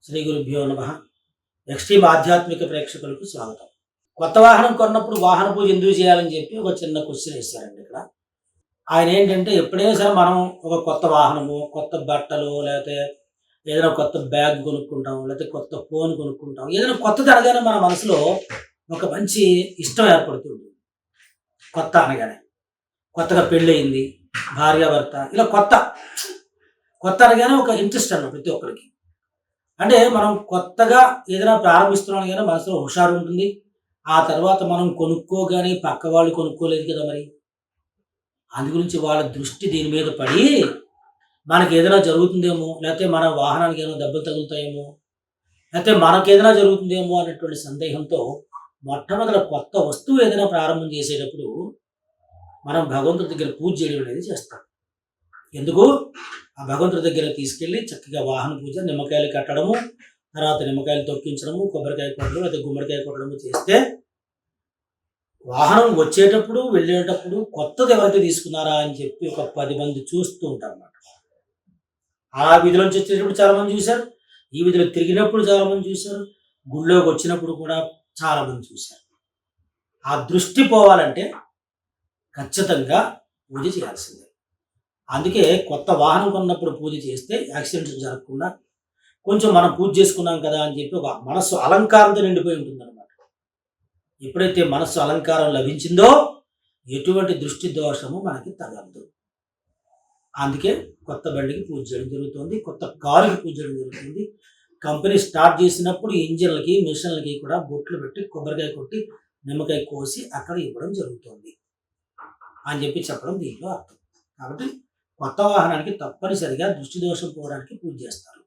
శ్రీ గురుభ్యో నమ. ఎక్స్ట్రీమ్ ఆధ్యాత్మిక ప్రేక్షకులకు స్వాగతం. కొత్త వాహనం కొన్నప్పుడు వాహన పూజ ఎందుకు చేయాలని చెప్పి ఒక చిన్న క్వశ్చన్ వేశారండి ఇక్కడ. ఆయన ఏంటంటే ఎప్పుడైనా సరే మనం ఒక కొత్త వాహనము, కొత్త బట్టలు, లేకపోతే ఏదైనా కొత్త బ్యాగ్ కొనుక్కుంటాం, లేకపోతే కొత్త ఫోన్ కొనుక్కుంటాం. ఏదైనా కొత్తది అనగానే మన మనసులో ఒక మంచి ఇష్టం ఏర్పడుతుంది. కొత్త అనగానే కొత్తగా పెళ్ళయింది, భార్యాభర్త, ఇలా కొత్త కొత్త అనగానే ఒక ఇంట్రెస్ట్ అన్న ప్రతి ఒక్కరికి. అంటే మనం కొత్తగా ఏదైనా ప్రారంభిస్తున్నాం కానీ మనసులో హుషారు ఉంటుంది. ఆ తర్వాత మనం కొనుక్కోగానే పక్క వాళ్ళు కొనుక్కోలేదు కదా మరి. అందు గురించి వాళ్ళ దృష్టి దీని మీద పడి మనకి ఏదైనా జరుగుతుందేమో, లేకపోతే మన వాహనానికి ఏదైనా దెబ్బలు తగులుతాయేమో, లేకపోతే మనకేదైనా జరుగుతుందేమో అనేటువంటి సందేహంతో మొట్టమొదట కొత్త వస్తువు ఏదైనా ప్రారంభం చేసేటప్పుడు మనం భగవంతుడి దగ్గర పూజ చేయడం అనేది చేస్తాం. ఎందుకు? ఆ భగవంతుడి దగ్గర తీసుకెళ్ళి చక్కగా వాహన పూజ, నిమ్మకాయలు కట్టడము, తర్వాత నిమ్మకాయలు తొక్కించడము, కొబ్బరికాయ కొట్టడం, లేదా గుమ్మడికాయ కొట్టడము చేస్తే వాహనం వచ్చేటప్పుడు వెళ్ళేటప్పుడు కొత్తది ఎవరైతే తీసుకున్నారా అని చెప్పి ఒక 10 మంది చూస్తూ ఉంటారు అన్నమాట. ఆ వీధిలోంచి వచ్చేటప్పుడు చాలా మంది చూశారు, ఈ వీధిలో తిరిగినప్పుడు చాలా మంది చూశారు, గుళ్ళోకి వచ్చినప్పుడు కూడా చాలా మంది చూశారు. ఆ దృష్టి పోవాలంటే ఖచ్చితంగా పూజ చేయాల్సిందే. అందుకే కొత్త వాహనం కొన్నప్పుడు పూజ చేస్తే యాక్సిడెంట్స్ జరగకుండా, కొంచెం మనం పూజ చేసుకున్నాం కదా అని చెప్పి ఒక మనస్సు అలంకారంతో నిండిపోయి ఉంటుందన్నమాట. ఎప్పుడైతే మనస్సు అలంకారం లభించిందో ఎటువంటి దృష్టి దోషము మనకి తగలదు. అందుకే కొత్త బండికి పూజ చేయడం జరుగుతుంది, కొత్త కారుకి పూజ చేయడం జరుగుతుంది. కంపెనీ స్టార్ట్ చేసినప్పుడు ఇంజిన్లకి, మిషన్లకి కూడా బొట్లు పెట్టి, కొబ్బరికాయ కొట్టి, నిమ్మకాయ కోసి అక్కడ ఇవ్వడం జరుగుతుంది అని చెప్పి చెప్పడం దీంట్లో అర్థం. కాబట్టి కొత్త వాహనానికి తప్పనిసరిగా దృష్టి దోషం పోవడానికి పూజ చేస్తారు.